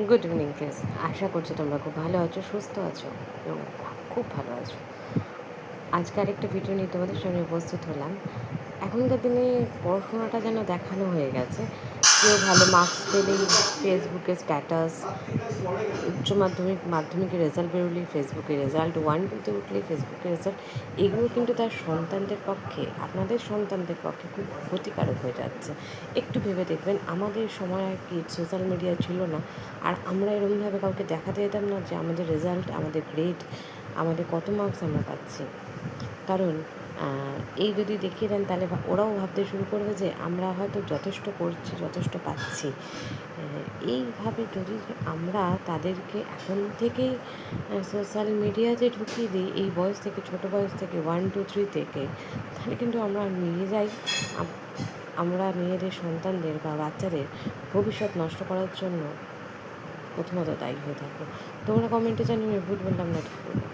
Good evening friends, আশা করছি তোমরা খুব ভালো আছো, সুস্থ আছো এবং খুব ভালো আছো। আজকে আরেকটা ভিডিও নিয়ে তোমাদের সঙ্গে উপস্থিত হলাম। এখনকার দিনে পড়াশোনাটা যেন দেখানো হয়ে গেছে। কেউ ভালো মার্কস পেলেই ফেসবুকে স্ট্যাটাস, উচ্চ মাধ্যমিক মাধ্যমিকের রেজাল্ট বেরোলেই ফেসবুকে রেজাল্ট, 1-2তে উঠলেই ফেসবুকে রেজাল্ট। এগুলো কিন্তু তার সন্তানদের পক্ষে, আপনাদের সন্তানদের পক্ষে খুব ক্ষতিকারক হয়ে যাচ্ছে। একটু ভেবে দেখবেন, আমাদের সময় আর কি সোশ্যাল মিডিয়া ছিল না, আর আমরা এরকমভাবে কাউকে দেখাতে যেতাম না যে আমাদের রেজাল্ট, আমাদের গ্রেড, আমাদের কত মার্কস আমরা পাচ্ছি। কারণ এই যদি দেখিয়ে দেন তাহলে ওরাও ভাবতে শুরু করবে যে আমরা হয়তো যথেষ্ট করছি, যথেষ্ট পাচ্ছি। এইভাবে যদি আমরা তাদেরকে এখন থেকেই সোশ্যাল মিডিয়াতে ঢুকিয়ে দিই, এই বয়স থেকে, ছোটো বয়স থেকে 1-2-3 থেকে, তাহলে কিন্তু আমরা নিজেরাই আমরা নিজেদের সন্তানদের বা বাচ্চাদের ভবিষ্যৎ নষ্ট করার জন্য প্রথমত দায়ী হয়ে থাকবো। তোমরা কমেন্টে জানিয়ে ভুল বললাম না, ঠিক বললাম।